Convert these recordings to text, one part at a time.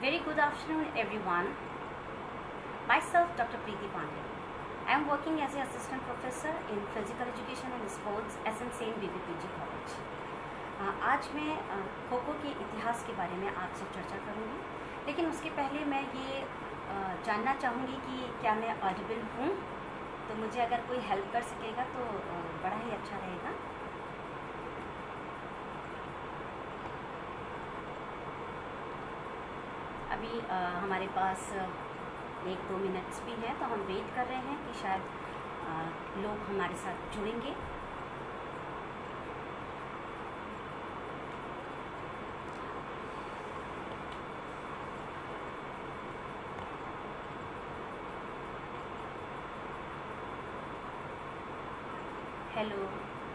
Very good afternoon, everyone. Myself, Dr. Preeti Pandey. I am working as an assistant professor in physical education and sports SNC BBPG College. आज मैं खो खो के इतिहास के बारे में आपसे चर्चा करूंगी, लेकिन उसके पहले मैं ये जानना चाहूँगी कि क्या मैं ऑडिबल हूँ। तो मुझे अगर कोई हेल्प कर सकेगा तो बड़ा ही अच्छा रहेगा। अभी हमारे पास 1-2 मिनट्स भी हैं, तो हम वेट कर रहे हैं कि शायद लोग हमारे साथ जुड़ेंगे।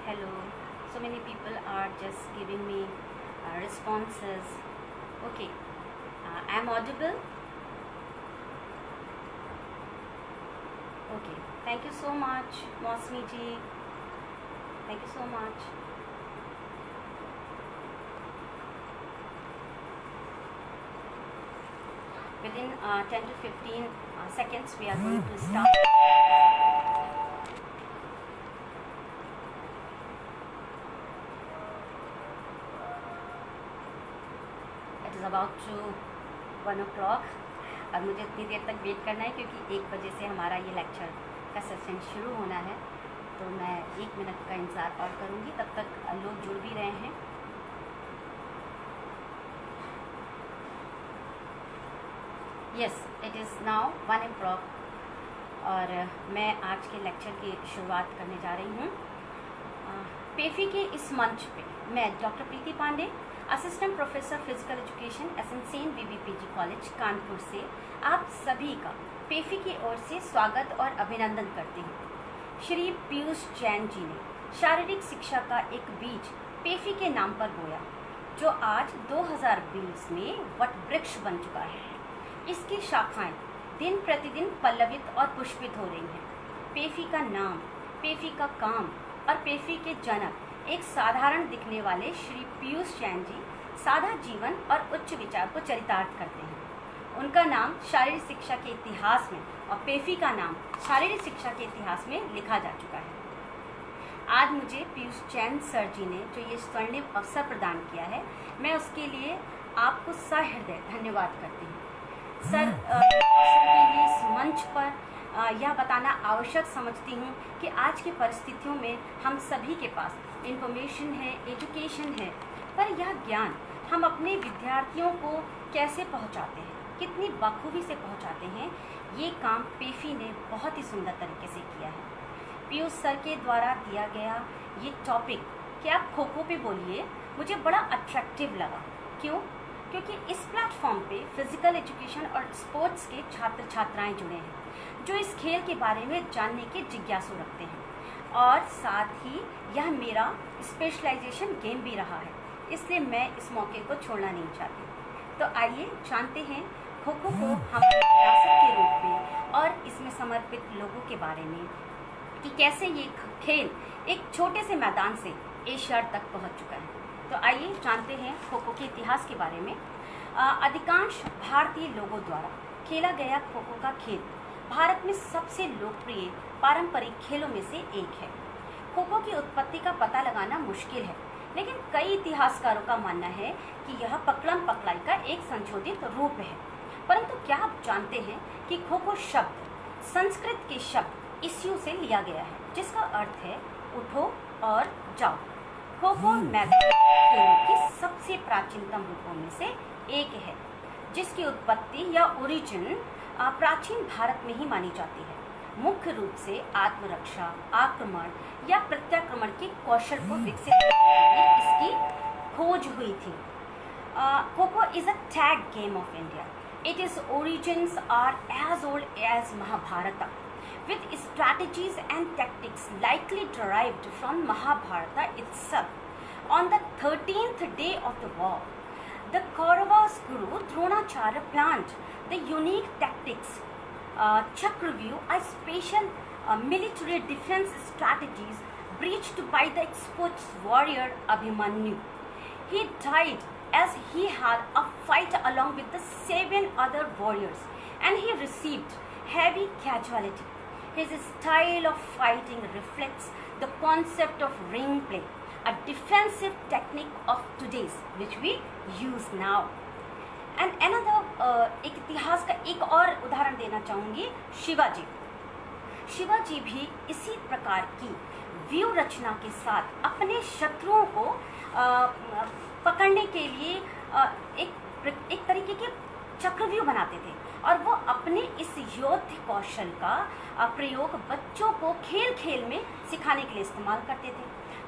Hello. So many people are just giving me responses. Okay, I am audible. Okay, thank you so much, Mosmi ji. Thank you so much. Within 10 to 15 seconds, we are going to start. It is about to 1 o'clock और मुझे इतनी देर तक wait करना है क्योंकि 1 बजे से हमारा ये लेक्चर का सेशन शुरू होना है। तो मैं 1 मिनट का इंतज़ार और करूँगी, तब तक लोग जुड़ भी रहे हैं। Yes, it is now 1 o'clock और मैं आज के लेक्चर की शुरुआत करने जा रही हूँ। पेफी के इस मंच पे मैं doctor Preeti Pandey, assistant professor physical education SNC BBPG college Kanpur से आप सभी का पेफी की ओर से स्वागत और अभिनंदन करती हूँ। श्री पीयूष जैन जी ने शारीरिक शिक्षा का एक बीज पेफी के नाम पर बोया, जो आज 2020 में वटवृक्ष बन चुका है। इसकी शाखाएं दिन प्रतिदिन पल्लवित और पुष्पित हो रही हैं। पेफी का नाम, पेफी का काम और पेफी के जनक एक साधारण दिखने वाले श्री पीयूष जैन जी सादा जीवन और उच्च विचार को चरितार्थ करते हैं। उनका नाम शारीरिक शिक्षा के इतिहास में और पेफी का नाम शारीरिक शिक्षा के इतिहास में लिखा जा चुका है। आज मुझे पीयूष जैन सर जी ने जो ये स्वर्णिम अवसर प्रदान किया है, मैं उसके लिए आपको सहृदय धन्यवाद करती हूँ। सर के लिए इस मंच पर यह बताना आवश्यक समझती हूँ कि आज की परिस्थितियों में हम सभी के पास इंफॉर्मेशन है, एजुकेशन है, पर यह ज्ञान हम अपने विद्यार्थियों को कैसे पहुँचाते हैं, कितनी बखूबी से पहुँचाते हैं, ये काम पेफी ने बहुत ही सुंदर तरीके से किया है। पीयूष सर के द्वारा दिया गया ये टॉपिक कि आप खो खो पे बोलिए, मुझे बड़ा अट्रैक्टिव लगा। क्यों? क्योंकि इस प्लेटफॉर्म पे फिजिकल एजुकेशन और स्पोर्ट्स के छात्र छात्राएं जुड़े हैं, जो इस खेल के बारे में जानने के जिज्ञासु रखते हैं, और साथ ही यह मेरा स्पेशलाइजेशन गेम भी रहा है, इसलिए मैं इस मौके को छोड़ना नहीं चाहती। तो आइए जानते हैं खो खो को हमारी विरासत के रूप में और इसमें समर्पित लोगों के बारे में कि कैसे ये खेल एक छोटे से मैदान से एशिया तक पहुंच चुका है। तो आइए जानते हैं खो खो के इतिहास के बारे में। अधिकांश भारतीय लोगों द्वारा खेला गया खो खो का खेल भारत में सबसे लोकप्रिय पारंपरिक खेलों में से एक है। खो खो की उत्पत्ति का पता लगाना मुश्किल है, लेकिन कई इतिहासकारों का मानना है कि यह पकड़म पकड़ाई का एक संशोधित रूप है। परंतु क्या आप जानते हैं कि खो खो शब्द संस्कृत के शब्द इस्यू से लिया गया है, जिसका अर्थ है उठो और जाओ। खो खो मैदानी खेलों की सबसे प्राचीनतम रूपों में से एक है, जिसकी उत्पत्ति या ओरिजिन प्राचीन भारत में ही मानी जाती है। मुख्य रूप से आत्मरक्षा, आक्रमण या प्रत्याक्रमण के कौशल को विकसित करने के लिए इसकी खोज हुई थी। Kho kho is a tag game of India. Its origins are as old as Mahabharata, with strategies and tactics likely derived from Mahabharata itself. On the 13th day of the war, the Kauravas guru Dronacharya planned the unique tactics Chakravyuh, a special military defense strategies breached by the expert warrior Abhimanyu. He died as he had a fight along with the 7 other warriors and he received heavy casualty. His style of fighting reflects the concept of ring play, a defensive technique of today's which we use now. And another एक इतिहास का एक और उदाहरण देना चाहूँगी, शिवाजी। शिवाजी भी इसी प्रकार की व्यूह रचना के साथ अपने शत्रुओं को पकड़ने के लिए एक तरीके के चक्रव्यूह बनाते थे और वो अपने इस योद्ध कौशल का प्रयोग बच्चों को खेल खेल में सिखाने के लिए इस्तेमाल करते थे,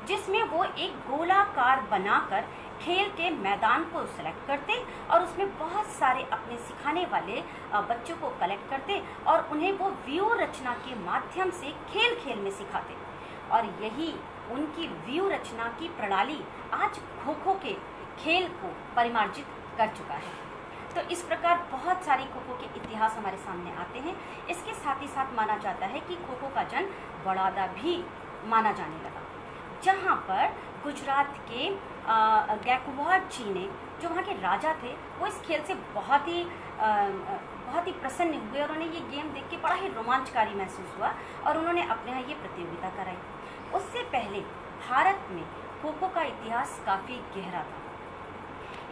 जिसमें वो एक गोलाकार बनाकर खेल के मैदान को सेलेक्ट करते और उसमें बहुत सारे अपने सिखाने वाले बच्चों को कलेक्ट करते और उन्हें वो व्यूह रचना के माध्यम से खेल खेल में सिखाते। और यही उनकी व्यूह रचना की प्रणाली आज खो खो के खेल को परिमार्जित कर चुका है। तो इस प्रकार बहुत सारे खो खो के इतिहास हमारे सामने आते हैं। इसके साथ ही साथ माना जाता है कि खो खो का जन्म बड़ौदा भी माना जाने लगा, जहाँ पर गुजरात के गैकवाड़ जी ने, जो वहाँ के राजा थे, वो इस खेल से बहुत ही प्रसन्न हुए और उन्हें ये गेम देख के बड़ा ही रोमांचकारी महसूस हुआ और उन्होंने अपने यहाँ ये प्रतियोगिता कराई। उससे पहले भारत में खो खो का इतिहास काफ़ी गहरा था।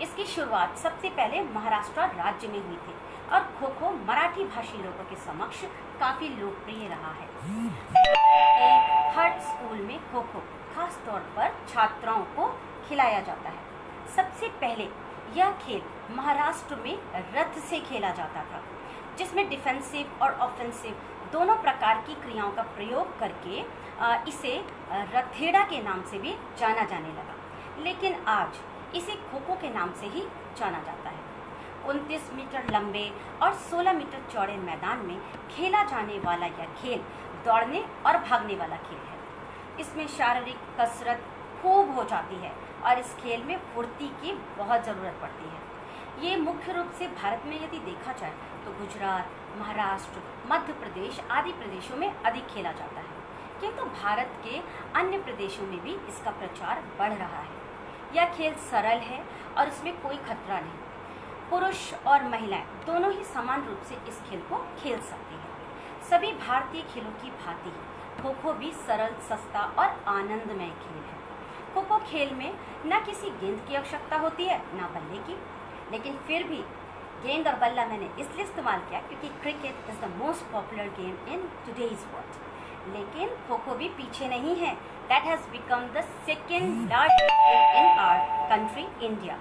इसकी शुरुआत सबसे पहले महाराष्ट्र राज्य में हुई थी और खो खो मराठी भाषी लोगों के समक्ष काफ़ी लोकप्रिय रहा है। हर स्कूल में खो खो खास तौर पर छात्राओं को खिलाया जाता है। सबसे पहले यह खेल महाराष्ट्र में रथ से खेला जाता था, जिसमें डिफेंसिव और ऑफेंसिव दोनों प्रकार की क्रियाओं का प्रयोग करके इसे रथेड़ा के नाम से भी जाना जाने लगा, लेकिन आज इसे खो खो के नाम से ही जाना जाता है। 29 मीटर लंबे और 16 मीटर चौड़े मैदान में खेला जाने वाला यह खेल दौड़ने और भागने वाला खेल है। इसमें शारीरिक कसरत खूब हो जाती है और इस खेल में फुर्ती की बहुत ज़रूरत पड़ती है। ये मुख्य रूप से भारत में यदि देखा जाए तो गुजरात, महाराष्ट्र, मध्य प्रदेश आदि प्रदेशों में अधिक खेला जाता है, किंतु भारत के अन्य प्रदेशों में भी इसका प्रचार बढ़ रहा है। यह खेल सरल है और इसमें कोई खतरा नहीं। पुरुष और महिलाएं दोनों ही समान रूप से इस खेल को खेल सकते हैं। सभी भारतीय खेलों की भांति खो खो भी सरल, सस्ता और आनंदमय खेल है। खो खो खेल में न किसी गेंद की आवश्यकता होती है न बल्ले की, लेकिन फिर भी गेंद और बल्ला मैंने इसलिए इस्तेमाल किया क्योंकि cricket is the most popular game in today's world. लेकिन खो खो भी पीछे नहीं है। That has become the second largest game in our country India.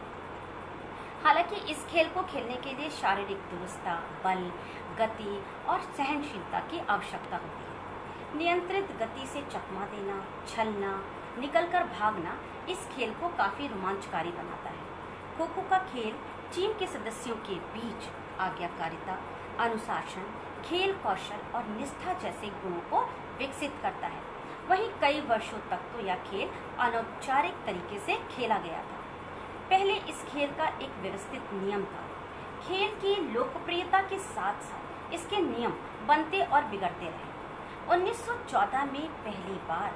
हालांकि इस खेल को खेलने के लिए शारीरिक दुरुस्ता, बल, गति और सहनशीलता की आवश्यकता होती है। नियंत्रित गति से चकमा देना, छलना, निकलकर भागना इस खेल को काफ़ी रोमांचकारी बनाता है। खो खो का खेल टीम के सदस्यों के बीच आज्ञाकारिता, अनुशासन, खेल कौशल और निष्ठा जैसे गुणों को विकसित करता है। वहीं कई वर्षों तक तो यह खेल अनौपचारिक तरीके से खेला गया था। पहले इस खेल का एक व्यवस्थित नियम था। खेल की लोकप्रियता के साथ साथ इसके नियम बनते और बिगड़ते रहे। 1914 में पहली बार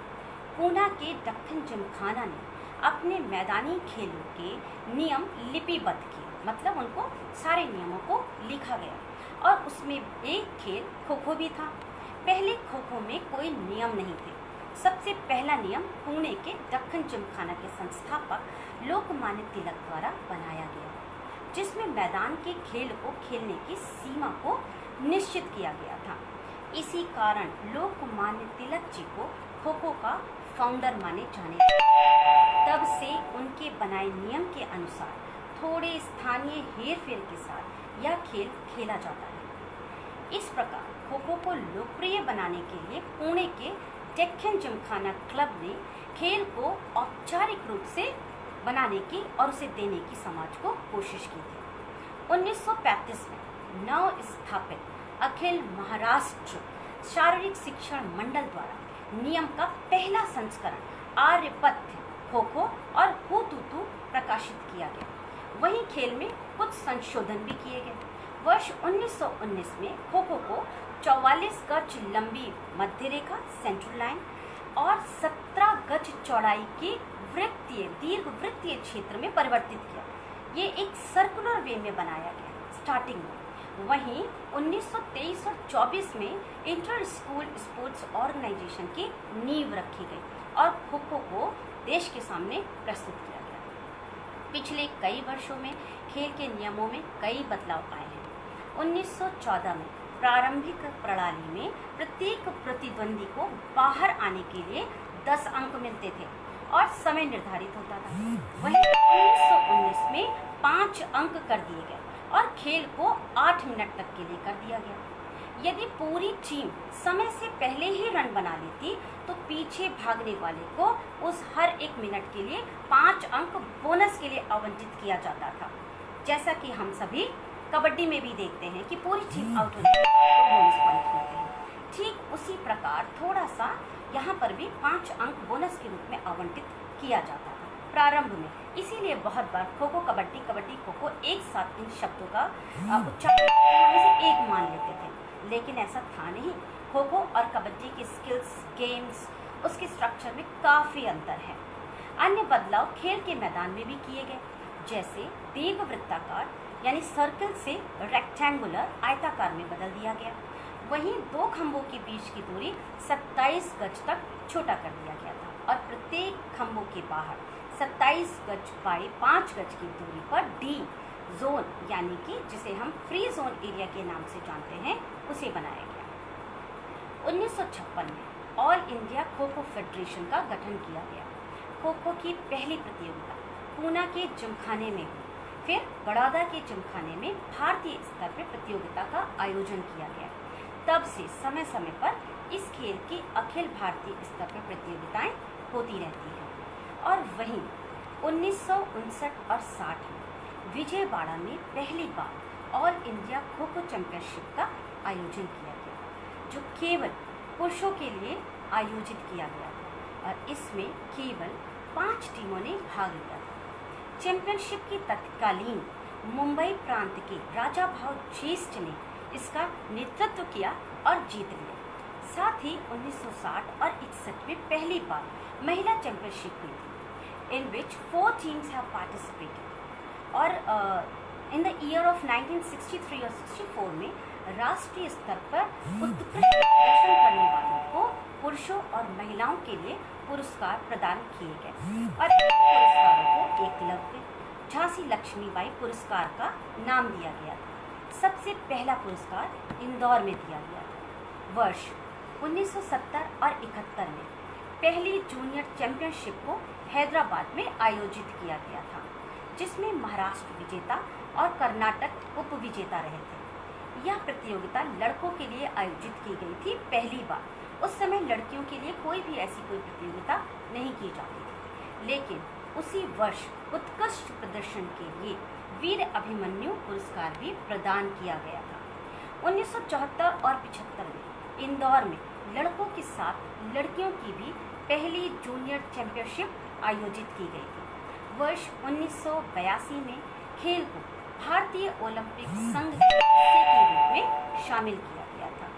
पूना के दक्खन जिमखाना ने अपने मैदानी खेलों के नियम लिपिबद्ध किए, मतलब उनको सारे नियमों को लिखा गया और उसमें एक खेल खो खो भी था। पहले खो खो में कोई नियम नहीं थे। सबसे पहला नियम पुणे के दक्खन जिमखाना के संस्थापक लोकमान्य तिलक द्वारा बनाया गया, जिसमें मैदान के खेल को खेलने की सीमा को निश्चित किया गया था। इसी कारण लोकमान्य तिलक जी को खो खो का फाउंडर माने जाने लगे। तब से उनके बनाए नियम के अनुसार थोड़े स्थानीय हेरफेर के साथ यह खेल खेला जाता है। इस प्रकार खो खो को लोकप्रिय बनाने के लिए पुणे के दक्खन जिमखाना क्लब ने खेल को औपचारिक रूप से बनाने की और उसे देने की समाज को कोशिश की थी। 1935 में नव स्थापित अखिल महाराष्ट्र शारीरिक शिक्षण मंडल द्वारा नियम का पहला संस्करण आर्यपथ्य खो खो और हुतुतु प्रकाशित किया गया। वहीं खेल में कुछ संशोधन भी किए गए। वर्ष 1919 में खो खो को 44 गज लंबी मध्य रेखा सेंट्रल लाइन और 17 गज चौड़ाई की वृत्तीय दीर्घ वृत्तीय क्षेत्र में परिवर्तित किया। ये एक सर्कुलर वे में बनाया गया स्टार्टिंग में। वहीं 1923 और 24 में इंटर स्कूल स्पोर्ट्स ऑर्गेनाइजेशन की नींव रखी गई और खो खो को देश के सामने प्रस्तुत किया गया। पिछले कई वर्षों में खेल के नियमों में कई बदलाव आए हैं। 1914 में प्रारंभिक प्रणाली में प्रत्येक प्रतिद्वंदी को बाहर आने के लिए 10 अंक मिलते थे और समय निर्धारित होता था। वहीं 1919 में 5 अंक कर दिए गए और खेल को 8 मिनट तक के लिए कर दिया गया। यदि पूरी टीम समय से पहले ही रन बना लेती तो पीछे भागने वाले को उस हर 1 मिनट के लिए 5 अंक बोनस के लिए आवंटित किया जाता था। जैसा कि हम सभी कबड्डी में भी देखते हैं कि पूरी टीम आउट होती है तो बोनस पॉइंट मिलते हैं। ठीक उसी प्रकार थोड़ा सा यहाँ पर भी 5 अंक बोनस के रूप में आवंटित किया जाता था प्रारंभ में। इसीलिए बहुत बार खो खो कबड्डी कबड्डी खो खो एक साथ इन शब्दों का उच्चारण से एक मान लेते थे, लेकिन ऐसा था नहीं। खो खो और कबड्डी की स्किल्स, गेम्स, उसके स्ट्रक्चर में काफ़ी अंतर है। अन्य बदलाव खेल के मैदान में भी किए गए, जैसे दीर्घवृत्ताकार यानी सर्कल से रेक्टेंगुलर आयताकार में बदल दिया गया। वहीं 2 खंभों के बीच की दूरी 27 गज तक छोटा कर दिया गया था और प्रत्येक खंभों के बाहर 27 गज बाई 5 गज की दूरी पर डी जोन यानी कि जिसे हम फ्री जोन एरिया के नाम से जानते हैं उसे बनाया गया। 1956 में all India kho kho federation का गठन किया गया। खो खो की पहली प्रतियोगिता पूना के जिमखाने में हुई। फिर बड़ौदा के जिमखाने में भारतीय स्तर पर प्रतियोगिता का आयोजन किया गया। तब से समय समय पर इस खेल की अखिल भारतीय स्तर पर प्रतियोगिताएं होती रहती हैं। और वहीं 1959 और 60 में विजयवाड़ा में पहली बार all India kho kho championship का आयोजन किया गया, जो केवल पुरुषों के लिए आयोजित किया गया था और इसमें केवल 5 टीमों ने भाग लिया था। चैंपियनशिप की तत्कालीन मुंबई प्रांत के राजा भाव ज्येष्ठ ने इसका नेतृत्व किया और जीत लिया। साथ ही 1960 और 61 में पहली बार महिला चैंपियनशिप हुई थी, इन विच 4 टीम्स हैव पार्टिसिपेटेड। और इन द ईयर ऑफ 1963 और 64 में राष्ट्रीय स्तर पर उत्कृष्ट प्रदर्शन करने वालों को पुरुषों और महिलाओं के लिए पुरस्कार प्रदान किए गए और इन पुरस्कारों को एकलव्य झांसी लक्ष्मीबाई पुरस्कार का नाम दिया गया था। सबसे पहला पुरस्कार इंदौर में दिया गया था। वर्ष 1970 और 71 में पहली जूनियर चैंपियनशिप को हैदराबाद में आयोजित किया गया था, जिसमें महाराष्ट्र विजेता और कर्नाटक उप विजेता रहे थे। यह प्रतियोगिता लड़कों के लिए आयोजित की गई थी पहली बार। उस समय लड़कियों के लिए कोई भी ऐसी कोई प्रतियोगिता नहीं की जाती थी, लेकिन उसी वर्ष उत्कृष्ट प्रदर्शन के लिए वीर अभिमन्यु पुरस्कार भी प्रदान किया गया था। 1974 और 75 में इंदौर में लड़कों के साथ लड़कियों की भी पहली जूनियर चैंपियनशिप आयोजित की गई थी। वर्ष 1982 में खेल को भारतीय ओलंपिक संघ के हिस्से के रूप में शामिल किया गया था।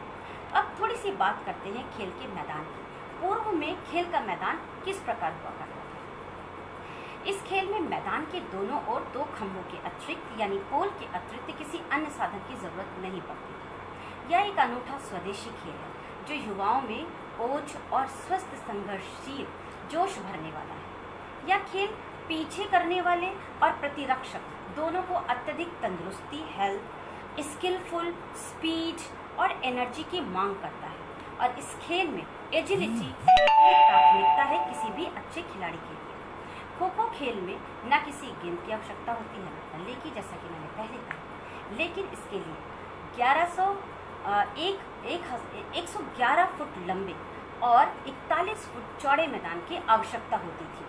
अब थोड़ी सी बात करते हैं खेल के मैदान की। पूर्व में खेल का मैदान किस प्रकार हुआ करता था? इस खेल में मैदान के दोनों ओर 2 खंभों के अतिरिक्त यानी पोल के अतिरिक्त किसी अन्य साधन की जरूरत नहीं पड़ती थी। यह एक अनूठा स्वदेशी खेल है जो युवाओं में ओज और स्वस्थ संघर्षशील जोश भरने वाला है। यह खेल पीछे करने वाले और प्रतिरक्षक दोनों को अत्यधिक तंदुरुस्ती, हेल्थ, स्किलफुल, स्पीड और एनर्जी की मांग करता है और इस खेल में एजिलिटी प्राथमिकता है किसी भी अच्छे खिलाड़ी के लिए। खो खो खेल में न किसी गेंद की आवश्यकता होती है न बल्ले की, जैसा कि मैंने पहले कहा, लेकिन इसके लिए 111 फुट लंबे और 41 फुट चौड़े मैदान की आवश्यकता होती थी।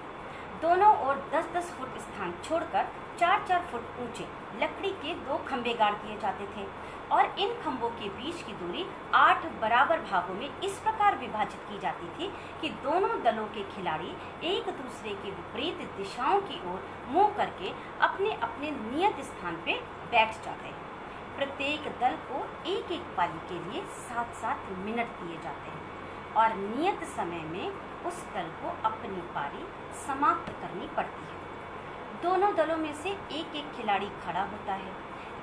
दोनों ओर 10-10 फुट स्थान छोड़कर 4-4 फुट ऊंचे लकड़ी के 2 खंभे गाड़ दिए जाते थे और इन खंभों के बीच की दूरी 8 बराबर भागों में इस प्रकार विभाजित की जाती थी कि दोनों दलों के खिलाड़ी एक दूसरे के विपरीत दिशाओं की ओर मुंह करके अपने अपने नियत स्थान पर बैठ जाते हैं। प्रत्येक दल को एक एक पाली के लिए 7-7 मिनट दिए जाते हैं और नियत समय में उस दल को अपनी पारी समाप्त करनी पड़ती है। दोनों दलों में से एक एक खिलाड़ी खड़ा होता है।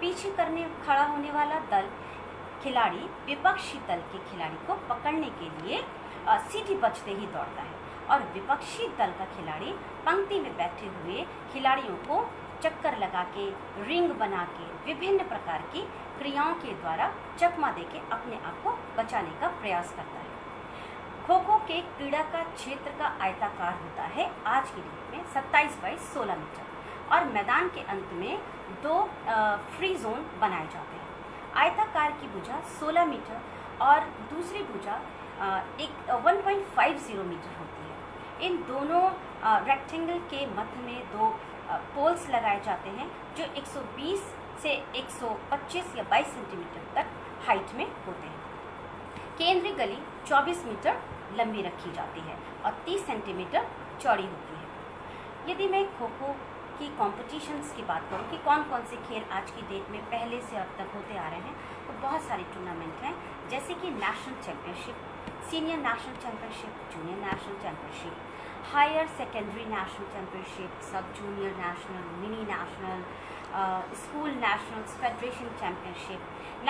पीछे खड़ा होने वाला दल खिलाड़ी विपक्षी दल के खिलाड़ी को पकड़ने के लिए सीटी बजते ही दौड़ता है और विपक्षी दल का खिलाड़ी पंक्ति में बैठे हुए खिलाड़ियों को चक्कर लगा के, रिंग बना के, विभिन्न प्रकार की क्रियाओं के द्वारा चकमा देके अपने आप को बचाने का प्रयास करता है। खो खो के क्रीड़ा का क्षेत्र का आयताकार होता है आज की डेट में 27 बाई 16 मीटर और मैदान के अंत में 2 फ्री जोन बनाए जाते हैं। आयताकार की भुजा 16 मीटर और दूसरी भुजा 1.50 मीटर होती है। इन दोनों रेक्टेंगल के मध्य में 2 पोल्स लगाए जाते हैं जो 120 से 125 या 22 सेंटीमीटर तक हाइट में होते हैं। केंद्रीय गली 24 मीटर लंबी रखी जाती है और 30 सेंटीमीटर चौड़ी होती है। यदि मैं खो खो की कॉम्पिटिशन्स की बात करूँ कि कौन कौन से खेल आज की डेट में पहले से अब तक होते आ रहे हैं, तो बहुत सारे टूर्नामेंट हैं, जैसे कि national championship, senior national championship, junior national championship, higher secondary national championship, sub junior national, mini national, school nationals, federation championship,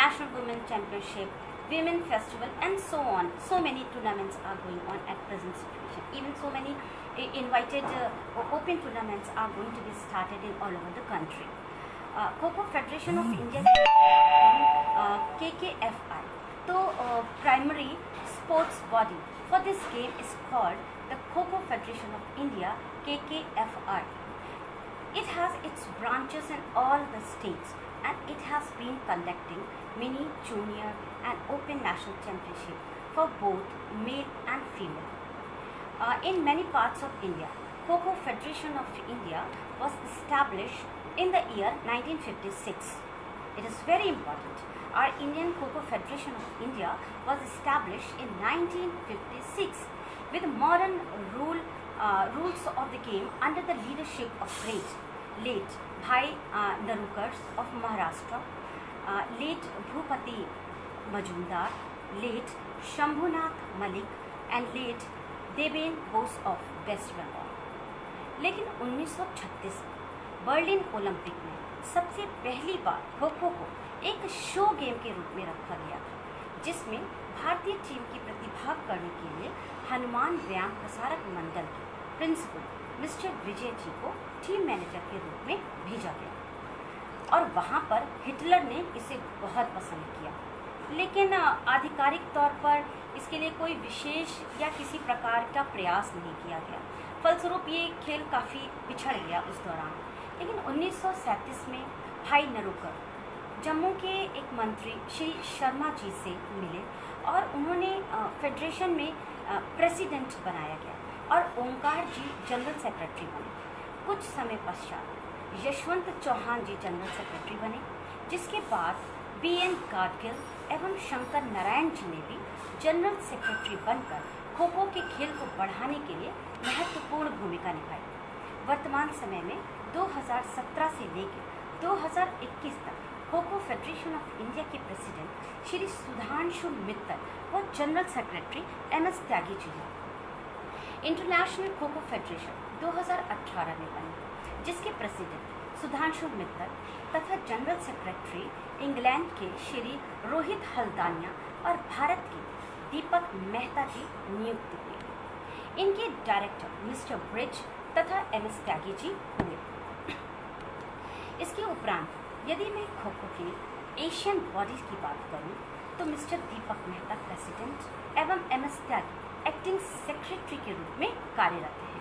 national women championship, women festival, and so on. So many tournaments are going on at present situation. Even so many invited open tournaments are going to be started in all over the country. Kho-Kho Federation of India KKFI, तो primary sports body for this game is called the Kho-Kho Federation of India KKFI. It has its branches in all the states and it has been conducting mini, junior and open national championship for both male and female. In many parts of India, Kho-Kho Federation of India was established in the year 1956. It is very important. Our Indian Kho-Kho Federation of India was established in 1956 with modern rules of the game under the leadership of late Bhai Narukar of Maharashtra, late Bhupati Majumdar, late Shambhunath Malik and late Deben Bose of West Bengal. लेकिन 1936 Berlin Olympic में सबसे पहली बार खो खो को एक show game के रूप में रखा गया, जिसमें भारतीय टीम की प्रतिभाग करने के लिए हनुमान व्यायाम प्रसारक मंडल के प्रिंसिपल मिस्टर विजय जी को टीम मैनेजर के रूप में भेजा गया और वहाँ पर हिटलर ने इसे बहुत पसंद किया, लेकिन आधिकारिक तौर पर इसके लिए कोई विशेष या किसी प्रकार का प्रयास नहीं किया गया। फलस्वरूप ये खेल काफ़ी पिछड़ गया उस दौरान। लेकिन 1937 में भाई नरूकर जम्मू के एक मंत्री श्री शर्मा जी से मिले और उन्होंने फेडरेशन में प्रेसिडेंट बनाया गया और ओंकार जी जनरल सेक्रेटरी बने। कुछ समय पश्चात यशवंत चौहान जी जनरल सेक्रेटरी बने, जिसके बाद BN गाडगिल एवं शंकर नारायण जी ने भी जनरल सेक्रेटरी बनकर खो खो के खेल को बढ़ाने के लिए महत्वपूर्ण भूमिका निभाई। वर्तमान समय में 2017 से लेकर 2021 तक kho kho federation of India के प्रेसिडेंट श्री सुधांशु मित्तल व general secretary MS Tyagi ji हैं। इंटरनेशनल खो खो फेडरेशन 2018 में बनी, जिसके प्रेसिडेंट सुधांशु मित्तल तथा जनरल सेक्रेटरी इंग्लैंड के श्री रोहित हल्दानिया और भारत के दीपक मेहता जी नियुक्त हुए। इनके डायरेक्टर मिस्टर ब्रिज तथा MS त्यागी जी हुए। इसके उपरांत यदि मैं खो खो के एशियन बॉडीज की बात करूं, तो मिस्टर दीपक मेहता प्रेसिडेंट एवं MS त्यागी एक्टिंग सेक्रेटरी के रूप में कार्यरत हैं।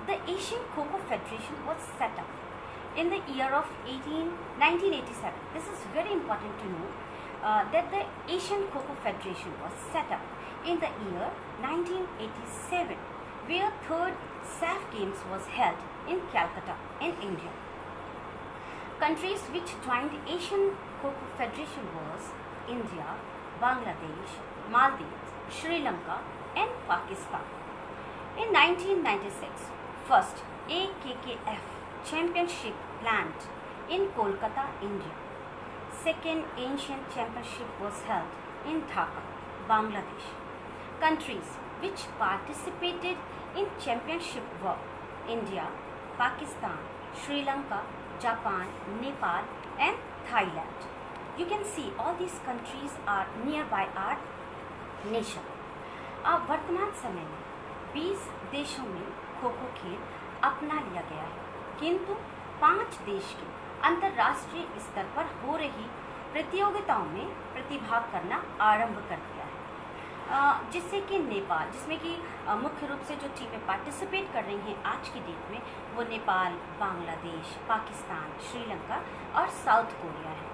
The Asian Kho-Kho Federation was set up in the year of 1987. This is very important to know that the Asian Kho-Kho Federation was set up in the year 1987, where third SAF Games was held in Calcutta in India. Countries which joined Asian Kho-Kho Federation was India, Bangladesh, Maldives, Sri Lanka and Pakistan. In 1996, first AKKF Championship planned in Kolkata, India. Second Asian Championship was held in Dhaka, Bangladesh. Countries which participated in championship were India, Pakistan, Sri Lanka, Japan, Nepal and Thailand. You can see all these countries are nearby our nation. अब वर्तमान समय में 20 देशों में खो खो खेल अपना लिया गया है, किंतु 5 देश के अंतर्राष्ट्रीय स्तर पर हो रही प्रतियोगिताओं में प्रतिभाग करना आरंभ कर दिया है, जिससे कि नेपाल, जिसमें कि मुख्य रूप से जो टीमें पार्टिसिपेट कर रही हैं आज की डेट में वो नेपाल, बांग्लादेश, पाकिस्तान, श्रीलंका और साउथ कोरिया है।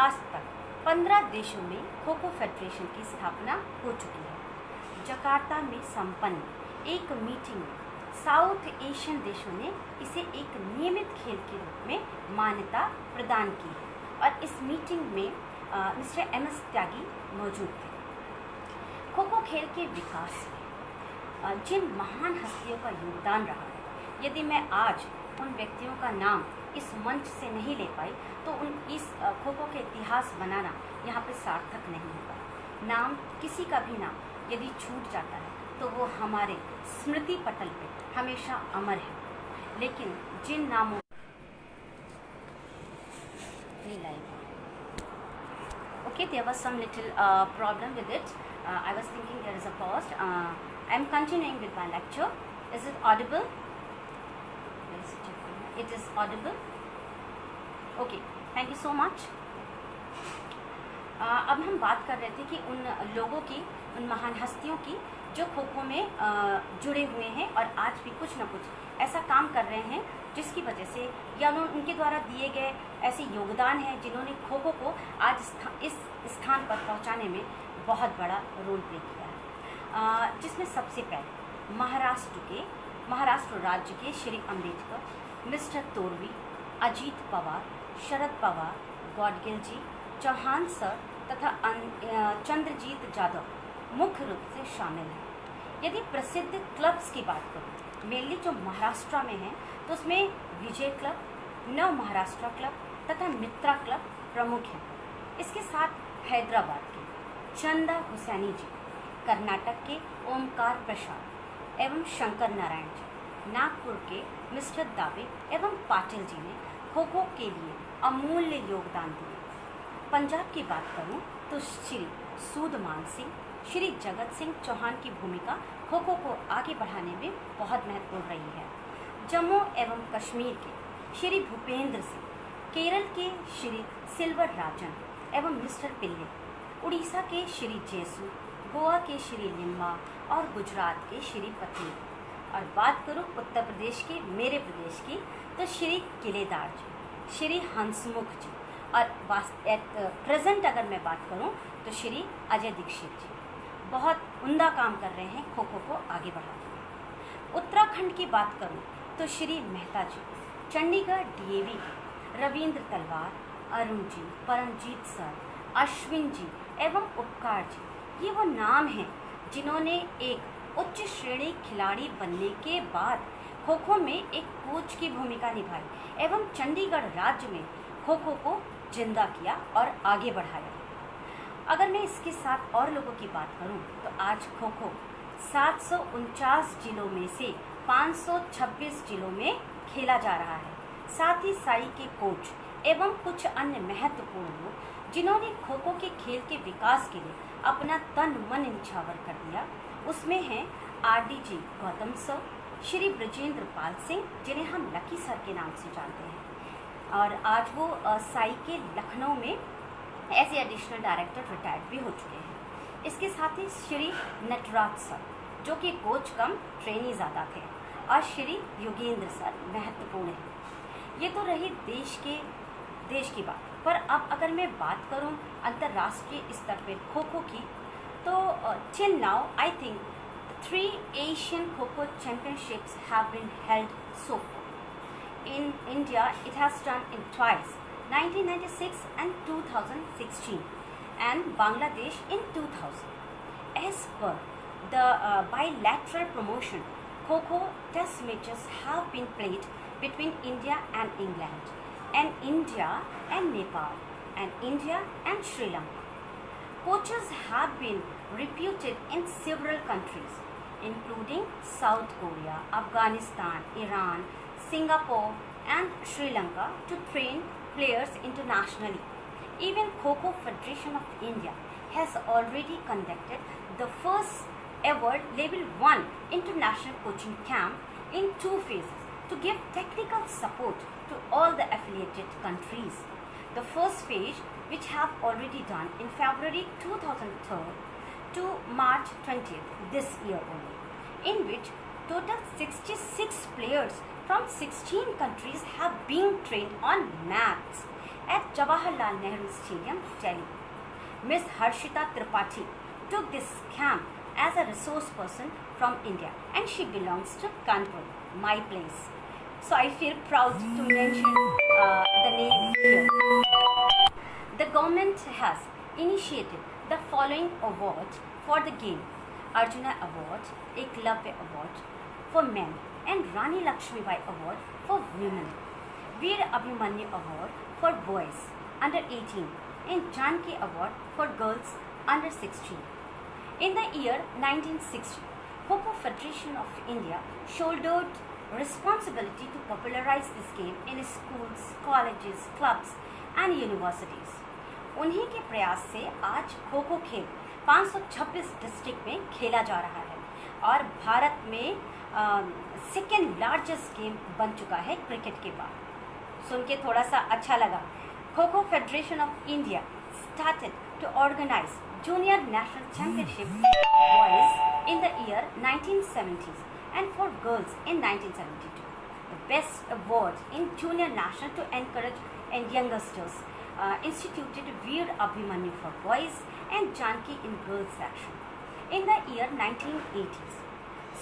आज तक 15 देशों में खो खो फेडरेशन की स्थापना हो चुकी है। जकार्ता में संपन्न एक मीटिंग में साउथ एशियन देशों ने इसे एक नियमित खेल के रूप में मान्यता प्रदान की है और इस मीटिंग में मिस्टर MS त्यागी मौजूद थे। खो खो खेल के विकास में जिन महान हस्तियों का योगदान रहा है, यदि मैं आज उन व्यक्तियों का नाम इस मंच से नहीं ले पाई तो इस खो खो के इतिहास बनाना यहाँ पे सार्थक नहीं होगा। नाम किसी का भी नाम यदि छूट जाता है तो वो हमारे स्मृति पटल पे हमेशा अमर है, लेकिन जिन नामों Okay, there was some little problem with it. I was thinking there is a pause. I am continuing with my lecture. Is it audible? It is audible. Okay, thank you so much. अब हम बात कर रहे थे कि उन लोगों की, उन महान हस्तियों की जो खो खो में जुड़े हुए हैं और आज भी कुछ ना कुछ ऐसा काम कर रहे हैं जिसकी वजह से या उनके द्वारा दिए गए ऐसे योगदान हैं जिन्होंने खो खो को आज इस स्थान पर पहुंचाने में बहुत बड़ा रोल प्ले किया है। जिसमें सबसे पहले महाराष्ट्र राज्य के श्री अम्बेडकर, मिस्टर तोरवी, अजीत पवार, शरद पवार, गॉडगिल जी, चौहान सर तथा चंद्रजीत जाधव मुख्य रूप से शामिल हैं। यदि प्रसिद्ध क्लब्स की बात करूँ, मेनली जो महाराष्ट्र में हैं, तो उसमें विजय क्लब, नव महाराष्ट्र क्लब तथा मित्रा क्लब प्रमुख हैं। इसके साथ हैदराबाद के चंदा हुसैनी जी, कर्नाटक के ओमकार प्रसाद एवं शंकर नारायण जी, नागपुर के मिस्टर दावे एवं पाटिल जी ने खो खो के लिए अमूल्य योगदान दिए। पंजाब की बात करूं तो श्री सूदमान सिंह, श्री जगत सिंह चौहान की भूमिका खो खो को आगे बढ़ाने में बहुत महत्वपूर्ण रही है। जम्मू एवं कश्मीर के श्री भूपेंद्र सिंह, केरल के श्री सिल्वर राजन एवं मिस्टर पिल्ले, उड़ीसा के श्री जयसू, गोवा के श्री लिम्बा और गुजरात के श्री पटेल। और बात करूं उत्तर प्रदेश के, मेरे प्रदेश की, तो श्री किलेदार जी, श्री हंसमुख जी और प्रेजेंट अगर मैं बात करूं तो श्री अजय दीक्षित जी बहुत उम्दा काम कर रहे हैं खो खो को आगे बढ़ाने में। उत्तराखंड की बात करूं तो श्री मेहता जी, चंडीगढ़ DAV के रविंद्र तलवार, अरुण जी, परमजीत सर, अश्विन जी एवं उपकार जी, ये वो नाम हैं जिन्होंने एक उच्च श्रेणी खिलाड़ी बनने के बाद खो खो में एक कोच की भूमिका निभाई एवं चंडीगढ़ राज्य में खो खो को जिंदा किया और आगे बढ़ाया। अगर मैं इसके साथ और लोगों की बात करूं तो आज खो खो 749 जिलों में से 526 जिलों में खेला जा रहा है। साथ ही साई के कोच एवं कुछ अन्य महत्वपूर्ण लोग जिन्होंने खो खो के खेल के विकास के लिए अपना तन मन निछावर कर दिया, उसमें हैं RDG गौतम सर, श्री ब्रजेंद्र पाल सिंह जिन्हें हम लकी सर के नाम से जानते हैं और आज वो साई के लखनऊ में as a additional director retired भी हो चुके हैं। इसके साथ ही श्री नटराज सर जो कि कोच कम ट्रेनी ज़्यादा थे और श्री योगेंद्र सर महत्वपूर्ण हैं। ये तो रही देश की बात, पर अब अगर मैं बात करूं अंतर्राष्ट्रीय स्तर पर खो खो की तो till now I think 3 Asian Kho-Kho Championships have been held so far. In India, it has done in twice, 1996 and 2016, and Bangladesh in 2000. As per the bilateral promotion, Kho-Kho test matches have been played between India and England, and India and Nepal, and India and Sri Lanka. Coaches have been reputed in several countries, including South Korea, Afghanistan, Iran, Singapore, and Sri Lanka to train players internationally. Even Kho-Kho Federation of India has already conducted the first ever Level 1 international coaching camp in 2 phases to give technical support to all the affiliated countries. The first phase, which have already done in February 2003 to March 20th this year only, in which total 66 players from 16 countries have been trained on mats at Jawaharlal Nehru Stadium, Delhi. Ms. Harshita Tripathi took this camp as a resource person from India, and she belongs to Kanpur, my place. So I feel proud to mention the name here. The government has initiated the following awards for the game: Arjuna Award, Eklavya Award for men, and Rani Lakshmibai Award for women, Veer Abhimanyu Award for boys under 18, and Janki Award for girls under 16. In the year 1960, Kho-Kho Federation of India shouldered responsibility to popularize this game in schools, colleges, clubs and universities. उन्हीं के प्रयास से आज खो खो खेल 526 district में खेला जा रहा है और भारत में सेकेंड लार्जेस्ट गेम बन चुका है क्रिकेट के बाद। सुन के थोड़ा सा अच्छा लगा। Kho-kho federation of India started to organize junior national championship boys in the year 1970s and for girls in 1972. The best award in junior national to encourage and youngsters instituted Veer Abhimanyu for boys and Janki in girls section. In the year 1980s,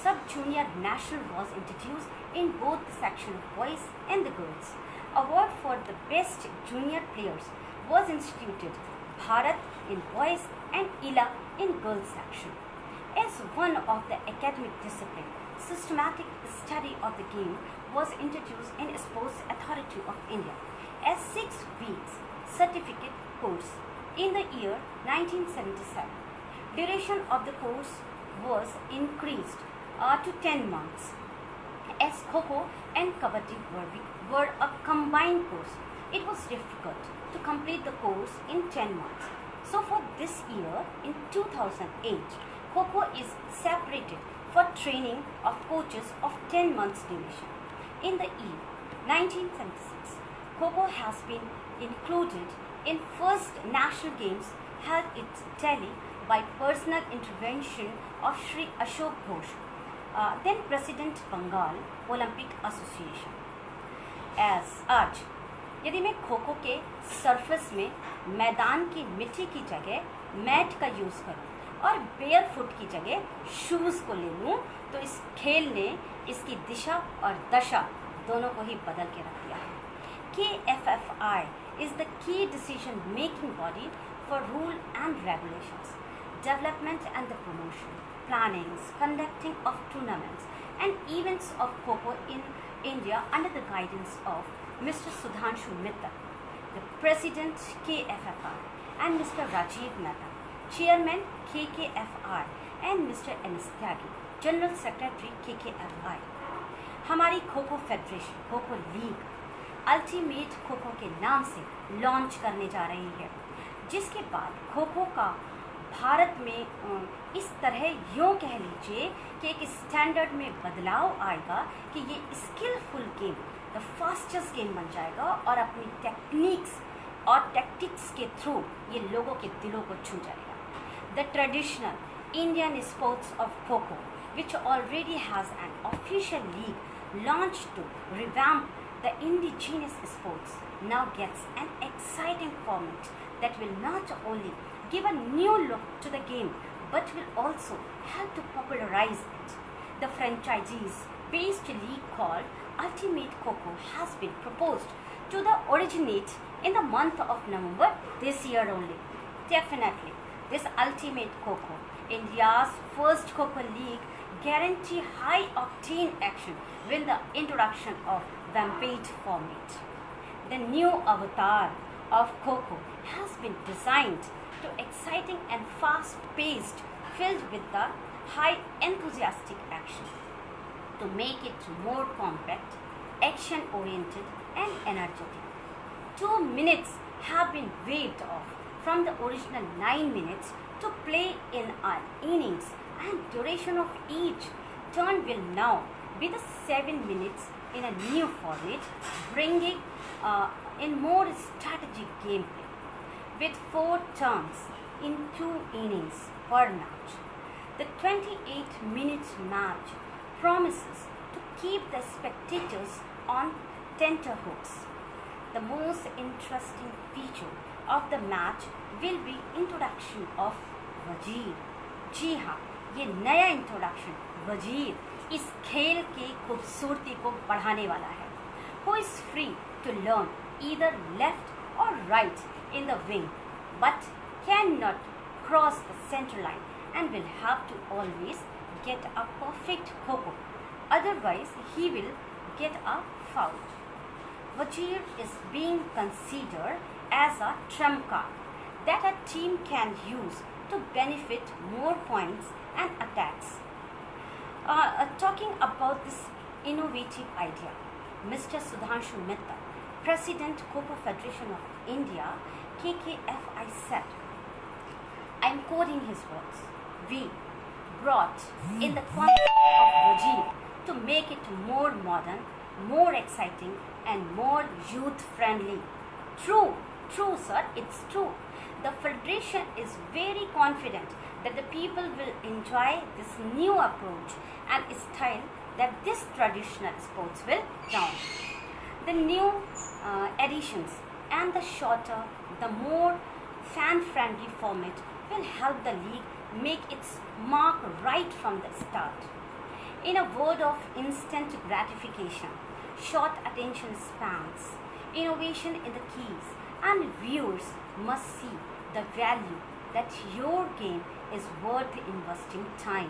sub-junior national was introduced in both the section of boys and the girls. Award for the best junior players was instituted, Bharat in boys and ILA in girls section. As one of the academic discipline, systematic study of the game was introduced in Sports Authority of India as 6 weeks certificate course in the year 1977. Duration of the course was increased to 10 months. As Kho-Kho and Kabaddi were a combined course, it was difficult to complete the course in 10 months. So for this year, in 2008, Kho-Kho is separated for training of coaches of 10 months duration. In the year 1976, Kho-Kho has been included in first national games held in Delhi by personal intervention of Sri Ashok Ghosh, then President Bengal Olympic Association. As आज यदि मैं खो खो के surface में मैदान की मिट्टी की जगह मैट का यूज़ करूं और बेयर फुट की जगह शूज़ को ले लूं, तो इस खेल ने इसकी दिशा और दशा दोनों को ही बदल के रख दिया है। KFFI is the key decision making body for rule and regulations, development and the promotion, plannings, conducting of tournaments and events of Kho-Kho in India under the guidance of Mr. Sudhanshu Mittal, the President KFFI, and Mr. Rajiv Mehta, Chairman KKFI, and Mr. N.S. Tyagi, General Secretary KKFI. हमारी kho-kho federation kho-kho league ultimate kho-kho के नाम से launch करने जा रही है, जिसके बाद खो-खो का भारत में इस तरह यूँ कह लीजिए कि एक स्टैंडर्ड में बदलाव आएगा कि ये skillful game the fastest game बन जाएगा और अपनी टेक्निक्स और टैक्टिक्स के थ्रू ये लोगों के दिलों को छू जाएगा। The traditional Indian sports of kho-kho, which already has an official league launched to revamp the indigenous sports, now gets an exciting format that will not only give a new look to the game but will also help to popularize it. The franchisees-based league called Ultimate Kho-Kho has been proposed to the originate in the month of November this year only. Definitely, this Ultimate Kho-Kho, India's first Kho-Kho league, guarantee high-octane action with the introduction of Rampage format. The new avatar of Kho-Kho has been designed to exciting and fast-paced, filled with the high enthusiastic action. To make it more compact, action-oriented and energetic. 2 minutes have been waived off from the original 9 minutes to play in an innings, and duration of each turn will now be the 7 minutes in a new format, bringing in more strategic gameplay with 4 turns in 2 innings per match. The 28 minutes match promises to keep the spectators on tenterhooks. The most interesting feature of the match will be introduction of वजीर. जी हाँ, ये नया introduction वजीर इस खेल की खूबसूरती को बढ़ाने वाला है. Who is free to learn either left or right in the wing, but cannot cross the center line and will have to always get a perfect kho-kho. Otherwise, he will get a foul. Wazir is being considered as a trump card that a team can use to benefit more points and attacks. Talking about this innovative idea, Mr. Sudhanshu Mehta, President Kho-Kho Federation of India, KKFI said, I am quoting his words, we brought in the concept of Wazir to make it more modern, more exciting and more youth-friendly. True, sir, it's true. The Federation is very confident that the people will enjoy this new approach and style that this traditional sports will down. The new additions and the shorter, the more fan-friendly format will help the league make its mark right from the start. In a word of instant gratification, short attention spans, innovation in the keys, and viewers must see the value that your game is worth investing time.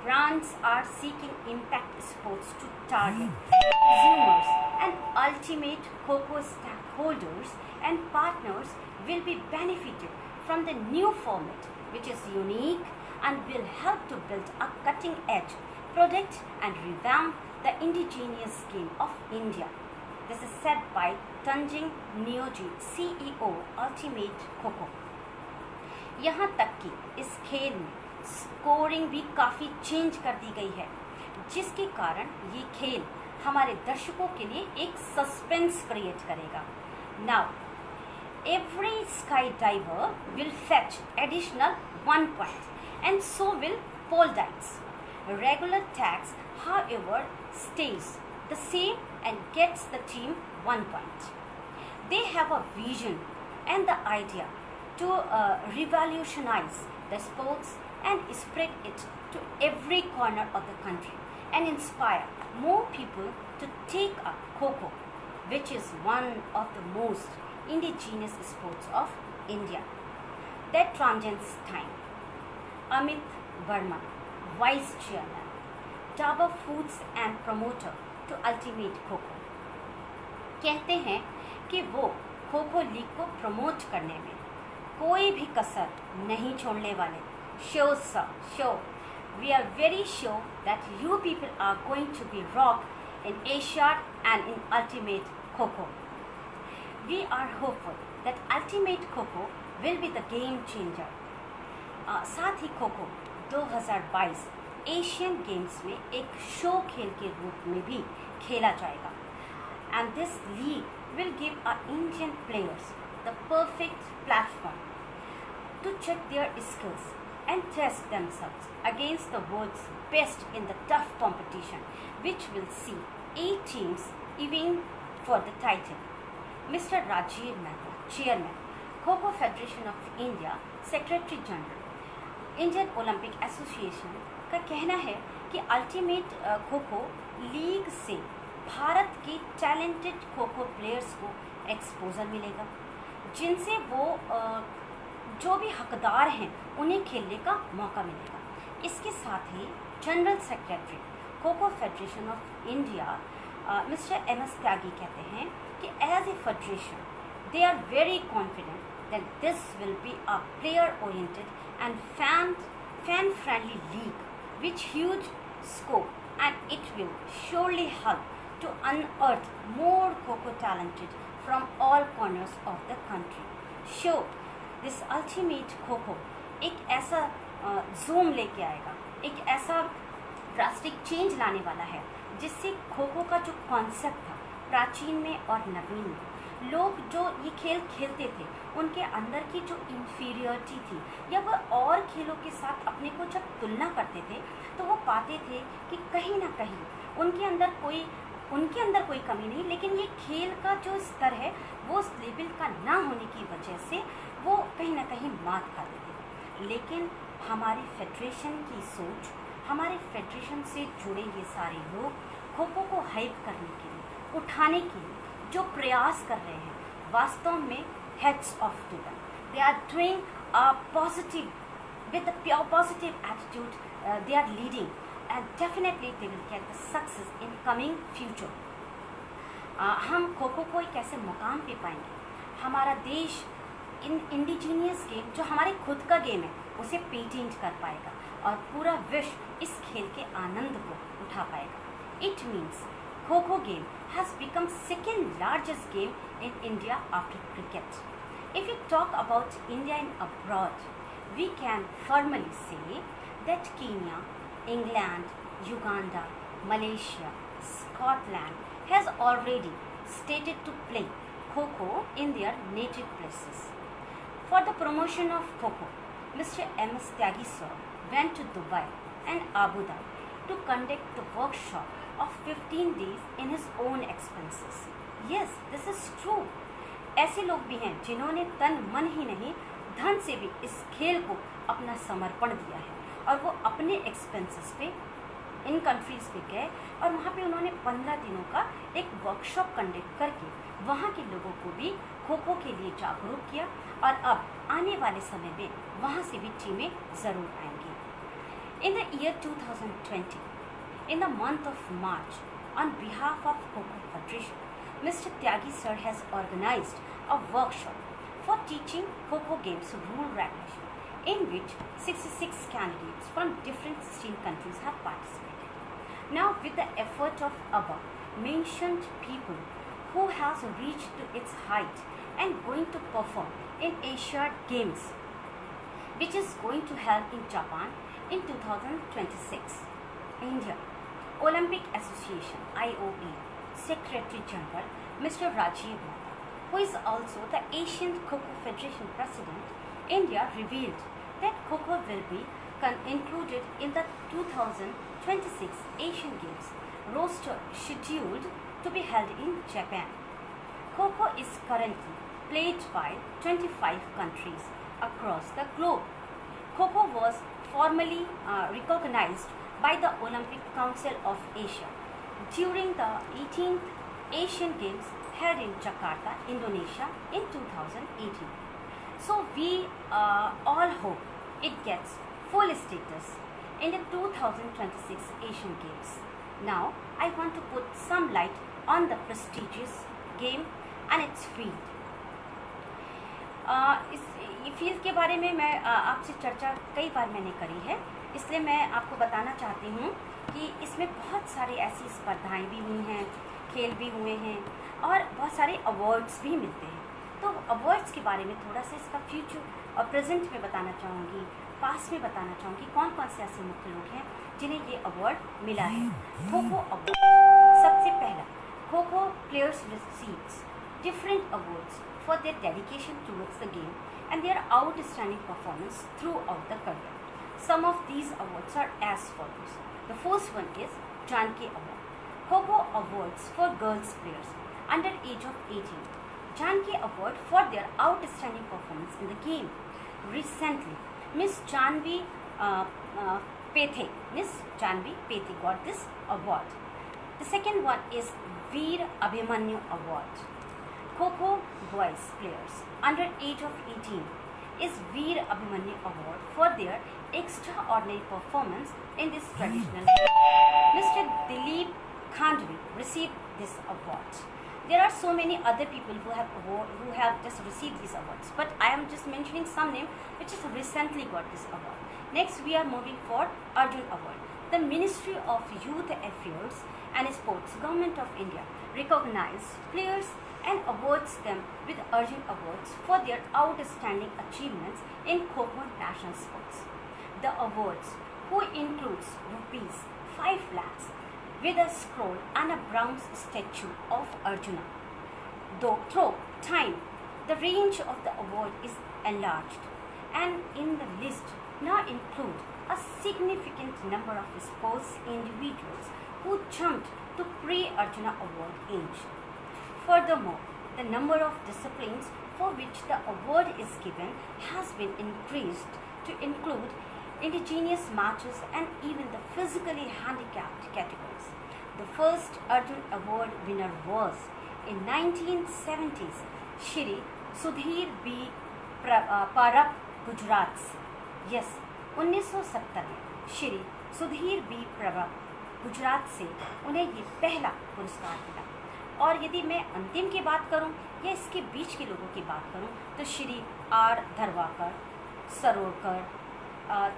Brands are seeking impact sports to target consumers, and ultimate Kho-Kho stakeholders and partners will be benefited from the new format, which is unique and will help to build a cutting-edge product and revamp the indigenous game of India. This is said by Tanjing Neoji, CEO Ultimate Kho-Kho. यहाँ तक कि इस खेल में scoring भी काफ़ी change कर दी गई है, जिसके कारण ये खेल हमारे दर्शकों के लिए एक सस्पेंस क्रिएट करेगा. Now, every skydiver will fetch additional 1 point, and so will pole dives. Regular tags, however, stays the same and gets the team 1 point. They have a vision and the idea to revolutionize the sports and spread it to every corner of the country and inspire more people to take up Kho-Kho, which is one of the most indigenous sports of India. That transcends time. Amit Burman, Vice Chairman, Dabur Foods and Promoter to Ultimate Kho-Kho, कहते हैं कि वो kho-kho league को promote करने में कोई भी कसर नहीं छोड़ने वाले. Sure, sir, sure. We are very sure that you people are going to be rock in Asia and in Ultimate Kho-Kho. We are hopeful that Ultimate Kho-Kho will be the game changer. साथ ही kho-kho 2022 Asian games में एक show खेल के रूप में भी खेला जाएगा. And this league will give our Indian players the perfect platform to check their skills and test themselves against the world's best in the tough competition, which will see 8 teams vying for the title. Mr. Rajiv Mehta, Chairman, Kho-Kho Federation of India, Secretary General, Indian Olympic association का कहना है कि ultimate kho-kho league से भारत के talented kho-kho players को exposure मिलेगा, जिनसे वो जो भी हकदार हैं उन्हें खेलने का मौका मिलेगा. इसके साथ ही general secretary kho kho federation of India mister MS Tyagi कहते हैं कि as a federation they are very confident that this will be a player-oriented and fan-friendly league with huge scope, and it will surely help to unearth more Kho-Kho talented from all corners of the country. Show this ultimate Kho-Kho एक ऐसा zoom लेके आएगा, एक ऐसा drastic change लाने वाला है जिससे खो-खो का जो कॉन्सेप्ट था प्राचीन में और नवीन में, लोग जो ये खेल खेलते थे उनके अंदर की जो इंफीरियरिटी थी या वह और खेलों के साथ अपने को जब तुलना करते थे तो वो पाते थे कि कहीं ना कहीं उनके अंदर कोई कमी नहीं, लेकिन ये खेल का जो स्तर है वो उस लेवल का ना होने की वजह से वो कहीं ना कहीं मात खाते थे। लेकिन हमारी फेडरेशन की सोच, हमारे फेडरेशन से जुड़े ये सारे लोग खो-खो को हाइप करने के लिए, उठाने के लिए जो प्रयास कर रहे हैं, वास्तव में hats off to them. They are doing positive with a pure positive attitude, they are leading and definitely they will get the success in coming future. हम खो-खो को एक ऐसे मुकाम पे पाएंगे, हमारा देश इन इंडिजीनियस गेम जो हमारे खुद का गेम है उसे पेटेंट कर पाएगा और पूरा विश्व इस खेल के आनंद को उठा पाएगा। It means kho-kho game has become second largest game in India after cricket. If we talk about India and abroad, we can firmly say that Kenya, England, Uganda, Malaysia, Scotland has already stated to play Kho-Kho in their native places. For the promotion of Kho-Kho, Mr. M.S. Tyagi sir went to Dubai and Abu Dhabi to conduct the workshop of 15 days in his own expenses. Yes, this is true. ऐसे लोग भी हैं जिन्होंने तन मन ही नहीं धन से भी इस खेल को अपना समर्पण दिया है और वो अपने एक्सपेंसेस पे इन कंट्रीज़ पे गए और वहाँ पे उन्होंने 15 दिनों का एक वर्कशॉप कंडक्ट करके वहाँ के लोगों को भी खो-खो के लिए जागरूक किया और अब आने वाले समय में वहाँ से भी टीमें ज़रूर आएंगी। In the year 2020, in the month of March, on behalf of Kho-Kho Federation, Mr. Tyagi sir has organized a workshop for teaching Kho-Kho games rule regulation, in which 66 candidates from different 16 countries have participated. Now, with the effort of above mentioned people who has reached to its height and going to perform in Asian Games, which is going to held in Japan in 2026, India Olympic Association (IOA) Secretary General Mr. Rajiv Mehta, who is also the Asian Kho-Kho Federation President, India revealed that Kho-Kho will be included in the 2026 Asian Games roster scheduled to be held in Japan. Kho-Kho is currently played by 25 countries across the globe. Kho-Kho was formally recognized by the Olympic Council of Asia during the 18th Asian Games held in Jakarta, Indonesia in 2018. So we all hope it gets full status in the 2026 Asian Games. Now I want to put some light on the prestigious game and its field. इस field के बारे में मैं आपसे चर्चा कई बार मैंने करी है, इसलिए मैं आपको बताना चाहती हूँ कि इसमें बहुत सारी ऐसी स्पर्धाएं भी हुई हैं, खेल भी हुए हैं और बहुत सारे अवार्ड्स भी मिलते हैं। तो अवार्ड्स के बारे में थोड़ा सा इसका फ्यूचर और प्रेजेंट में बताना चाहूँगी, पास्ट में बताना चाहूँगी कौन कौन से ऐसे मुख्य लोग हैं जिन्हें ये अवार्ड मिला है। खो-खो अवार्ड, सबसे पहला, kho-kho players receives different awards for their dedication towards the game and their outstanding performance throughout the career. Some of these awards are as follows. The first one is Janki Award. Kho-Kho Awards for girls players under age of 18. Janki Award for their outstanding performance in the game. Recently, Miss Janvi Pethe got this award. The second one is Veer Abhimanyu Award. Kho-Kho boys players under age of 18 is Veer Abhimanyu Award for their extraordinary performance in this traditional game. Mr. Dilip Khandvi received this award. There are so many other people who have just received these awards, but I am just mentioning some name which has recently got this award. Next, we are moving for Arjun Award. The Ministry of Youth Affairs and Sports, Government of India recognizes players and awards them with Arjun Awards for their outstanding achievements in Kho-Kho national sports. The awards, who includes rupees 5 lakhs with a scroll and a bronze statue of Arjuna. Though through time, the range of the award is enlarged, and in the list now include a significant number of sports individuals who jumped to pre-Arjuna award age. Furthermore, the number of disciplines for which the award is given has been increased to include indigenous matches and even the physically handicapped categories. The first Arjun Award winner was in 1970s Shri Sudhir B. Parab, Gujarat से। Yes, 1970 में Shri Sudhir B Prabha Gujarat से उन्हें ये पहला पुरस्कार मिला। और यदि मैं अंतिम की बात करूं या इसके बीच के लोगों की बात करूं तो श्री आर धरवाकर, सरोरकर,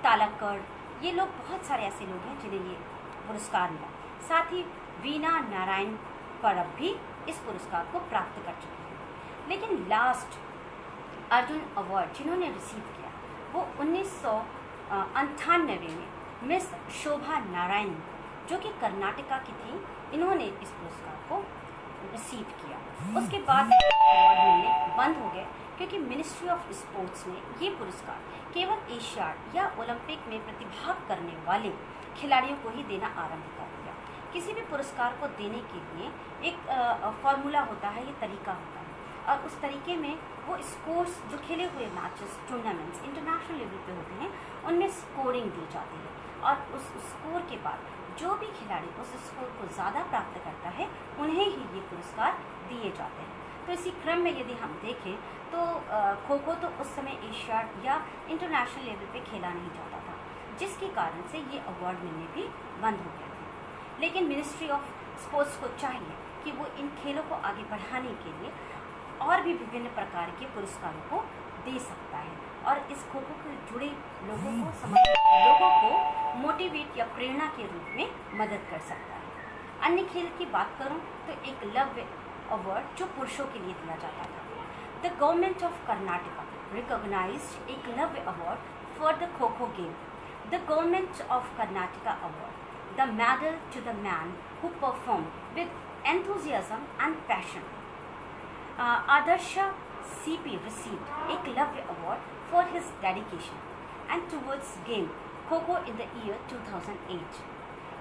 तालकड़, ये लोग बहुत सारे ऐसे लोग हैं जिन्हें ये पुरस्कार मिला। साथ ही वीना नारायण परब भी इस पुरस्कार को प्राप्त कर चुके हैं। लेकिन लास्ट अर्जुन अवार्ड जिन्होंने रिसीव किया वो 1998 में मिस शोभा नारायण, जो कि कर्नाटका की थी, इन्होंने इस पुरस्कार को रिसीव किया। उसके बाद अवार्ड मिलने बंद हो गए क्योंकि मिनिस्ट्री ऑफ स्पोर्ट्स ने ये पुरस्कार केवल एशियाड या ओलंपिक में प्रतिभाग करने वाले खिलाड़ियों को ही देना आरंभ कर दिया। किसी भी पुरस्कार को देने के लिए एक फॉर्मूला होता है, ये तरीका होता है, और उस तरीके में वो स्कोर्स जो खेले हुए मैचेस, टूर्नामेंट्स इंटरनेशनल लेवल पे होते हैं, उनमें स्कोरिंग दी जाती है और उस स्कोर के बाद जो भी खिलाड़ी उस स्कोर को ज़्यादा प्राप्त करता है उन्हें ही ये पुरस्कार दिए जाते हैं। तो इसी क्रम में यदि हम देखें तो खो खो तो उस समय एशियाड या इंटरनेशनल लेवल पे खेला नहीं जाता था, जिसके कारण से ये अवार्ड मिलने भी बंद हो गए थे। लेकिन मिनिस्ट्री ऑफ स्पोर्ट्स को चाहिए कि वो इन खेलों को आगे बढ़ाने के लिए और भी विभिन्न प्रकार के पुरस्कारों को दे सकता है और इस खो खो से जुड़े लोगों को मोटिवेट या प्रेरणा के रूप में मदद कर सकता है। अन्य खेल की बात करूं तो एकलव्य अवार्ड जो पुरुषों के लिए दिया जाता था। The government of Karnataka recognized Eklavya award for the kho kho game. The government of Karnataka award the medal to the man who perform with enthusiasm and passion. Adarsha CP received Eklavya Award for his dedication and towards game Kho-Kho in the year 2008.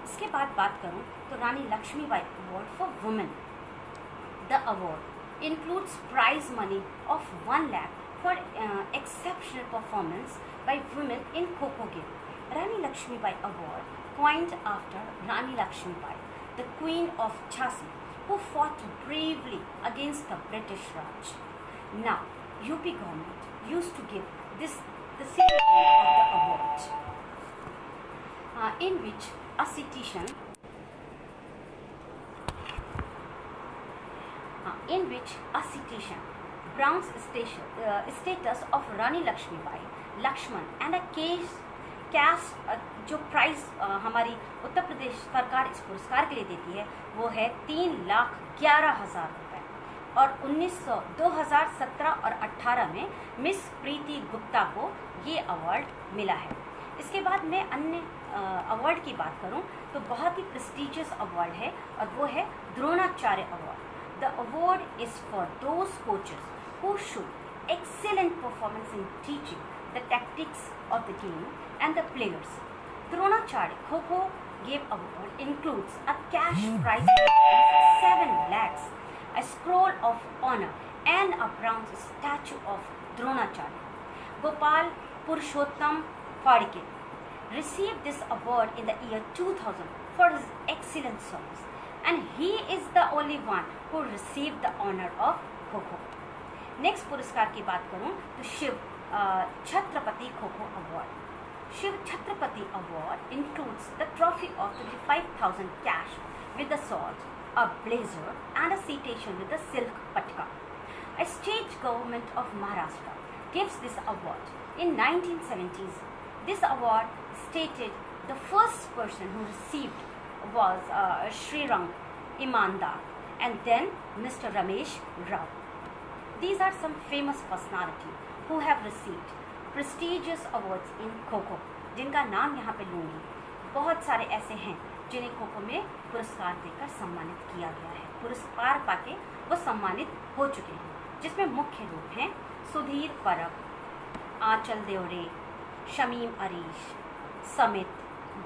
इसके बाद बात करूं तो Rani Laxmibai award for women. The award includes prize money of 1 lakh for exceptional performance by women in Kho-Kho game. Rani Lakshmibai Award coined after Rani Lakshmibai, the Queen of Jhansi, who fought bravely against the British Raj. Now, UP government used to give this the ceremony of the award, in which a citizen bronze status of Rani Lakshmibai, Lakshman and a cash जो price हमारी उत्तर प्रदेश सरकार इस पुरस्कार के लिए देती है वो है 3,11,000 रुपये। और 2017 और 18 में मिस प्रीति गुप्ता को ये अवार्ड मिला है। इसके बाद मैं अन्य अवार्ड की बात करूं तो बहुत ही प्रेस्टिजियस अवार्ड है और वो है Dronacharya award. The award is for those coaches who show excellent performance in teaching the tactics of the game and the players. Dronacharya Kho-Kho game award includes a cash prize of 7 lakhs, a scroll of honor and a bronze statue of Dronacharya. Gopal Purushottam Phadke received this award in the year 2000 for his excellent service, and he is the only one who received the honor of Kho-Kho. Next पुरस्कार की बात करूं तो Shiv Chhatrapati kho-kho award. Shiv Chhatrapati award includes the trophy of 25,000 cash with the sword, a blazer and a citation with the silk patka. A state government of Maharashtra gives this award. In 1970s, this award stated the first person who received was Srirang Imandar, and then Mr. Ramesh Rao. These are some famous personalities who have received prestigious awards in kho-kho, जिनका नाम यहाँ पे लूँगी। बहुत सारे ऐसे हैं जिन्हें खो-खो में पुरस्कार देकर सम्मानित किया गया है, पुरस्कार पाके वो सम्मानित हो चुके हैं, जिसमें मुख्य रूप हैं Sudhir Parab, Aanchal Devde, Shamim Arish, Samit,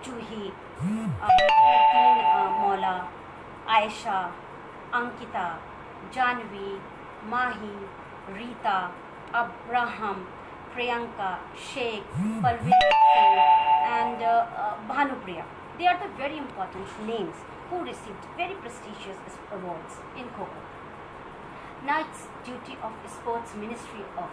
Juhi, Maula, Ayesha, Ankita, Janhvi, Mahi, Rita, Abraham, Priyanka, Shaikh, Parveen and Bhanupriya. They are the very important names who received very prestigious awards in Kho-Kho. Now it's duty of Sports Ministry of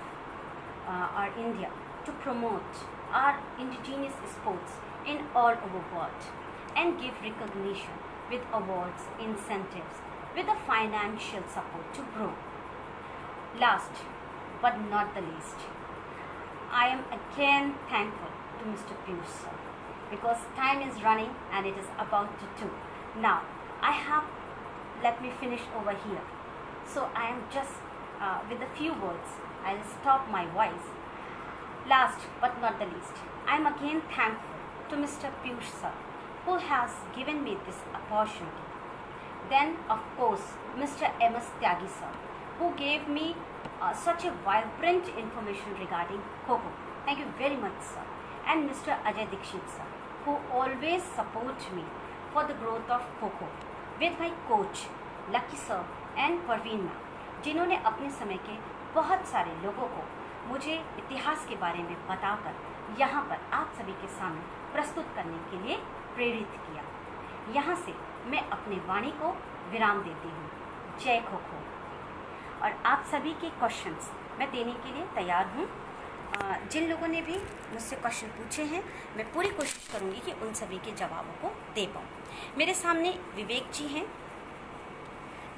our India to promote our indigenous sports in all over world and give recognition with awards, incentives, with the financial support to grow. Last but not the least, I am again thankful to Mr. Piyush sir, because time is running and it is about to 2. Now let me finish over here. So I am just with a few words, I will stop my voice. Last but not the least, I am again thankful to Mr. Piyush sir, who has given me this opportunity. Then of course Mr. M.S. Tyagi sir, who gave me such a vibrant information regarding Kho-Kho. Thank you very much sir. And Mr. Ajay Dikshit sir, who always support me for the growth of Kho-Kho, with my coach Lucky sir and Parveen ma'am, जिन्होंने अपने समय के बहुत सारे लोगों को मुझे इतिहास के बारे में बताकर यहाँ पर आप सभी के सामने प्रस्तुत करने के लिए प्रेरित किया। यहाँ से मैं अपने वाणी को विराम देती हूँ। जय खो-खो। और आप सभी के क्वेश्चंस मैं देने के लिए तैयार हूँ। जिन लोगों ने भी मुझसे क्वेश्चन पूछे हैं, मैं पूरी कोशिश करूँगी कि उन सभी के जवाबों को दे पाऊँ। मेरे सामने विवेक जी हैं,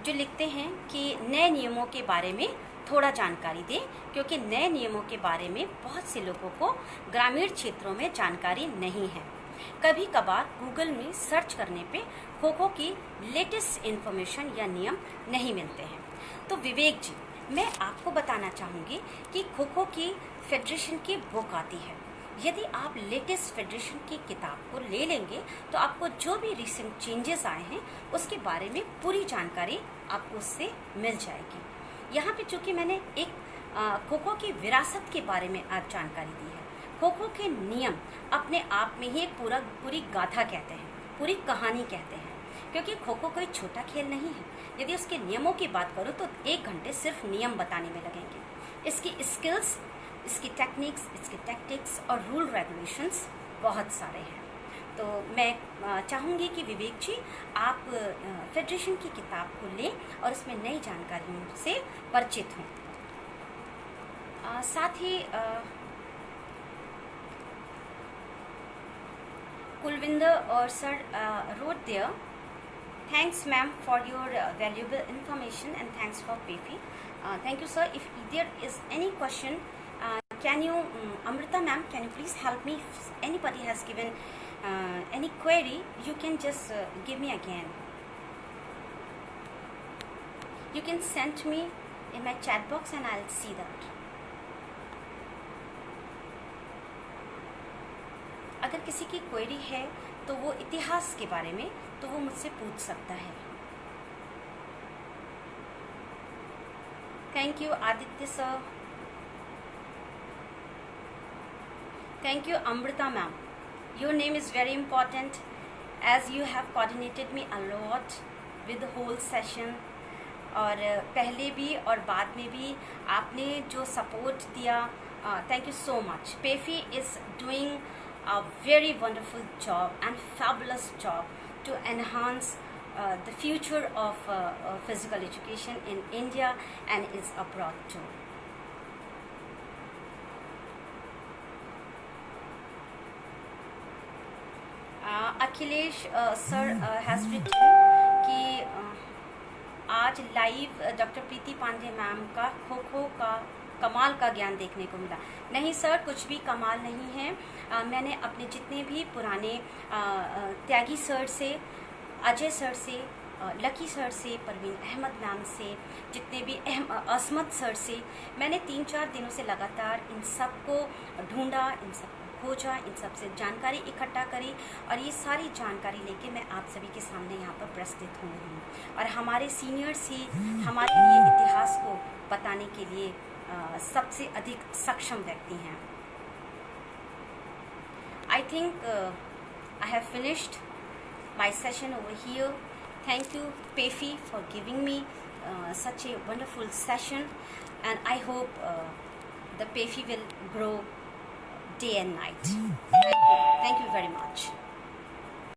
जो लिखते हैं कि नए नियमों के बारे में थोड़ा जानकारी दें, क्योंकि नए नियमों के बारे में बहुत से लोगों को ग्रामीण क्षेत्रों में जानकारी नहीं है। कभी कभार गूगल में सर्च करने पे खो-खो की लेटेस्ट इन्फॉर्मेशन या नियम नहीं मिलते हैं। तो विवेक जी, मैं आपको बताना चाहूँगी कि खो-खो की फेडरेशन की बुक आती है। यदि आप लेटेस्ट फेडरेशन की किताब को ले लेंगे तो आपको जो भी रिसेंट चेंजेस आए हैं उसके बारे में पूरी जानकारी आपको उससे मिल जाएगी। यहाँ पे चूँकि मैंने एक खो-खो की विरासत के बारे में आज जानकारी दी है। खो-खो के नियम अपने आप में ही एक पूरी गाथा कहते हैं, पूरी कहानी कहते हैं, क्योंकि खो-खो कोई छोटा खेल नहीं है। यदि उसके नियमों की बात करूँ तो 1 घंटे सिर्फ नियम बताने में लगेंगे। इसकी स्किल्स, इसकी टेक्निक्स, इसके टैक्टिक्स और रूल रेगुलेशंस बहुत सारे हैं। तो मैं चाहूँगी कि विवेक जी आप फेडरेशन की किताब को लें और उसमें नई जानकारियों से परिचित हों। साथ ही Kulvinder or sir wrote there, thanks ma'am for your valuable information and thanks for Pefi. Thank you sir. If there is any question, can you Amrita ma'am, can you please help me? If anybody has given any query, you can just give me again. You can send me in my chat box and I'll see that. अगर किसी की query है तो वो इतिहास के बारे में, तो वो मुझसे पूछ सकता है। Thank you Aditya sir. Thank you Amrita ma'am. Your name is very important as you have coordinated me a lot with the whole session. और पहले भी और बाद में भी आपने जो सपोर्ट दिया, thank you so much. PeFi is doing a very wonderful job and fabulous job to enhance the future of physical education in India and is abroad too. Akhilesh sir has written कि आज live doctor Preeti Pandey ma'am का खो-खो का कमाल का ज्ञान देखने को मिला। नहीं सर, कुछ भी कमाल नहीं है। मैंने अपने जितने भी पुराने त्यागी सर से अजय सर से, लकी सर से, परवीन अहमद मैम से, जितने भी असमत सर से, मैंने 3-4 दिनों से लगातार इन सबको ढूंढा, इन सबको खोजा, इन सब से जानकारी इकट्ठा करी और ये सारी जानकारी लेके मैं आप सभी के सामने यहाँ पर प्रस्तुत हुई हूँ। और हमारे सीनियर्स ही हमारे लिए इतिहास को बताने के लिए सबसे अधिक सक्षम व्यक्ति हैं। I think I have finished my session over here. Thank you, Pefi, for giving me such a wonderful session, and I hope the Pefi will grow day and night. Thank you very much.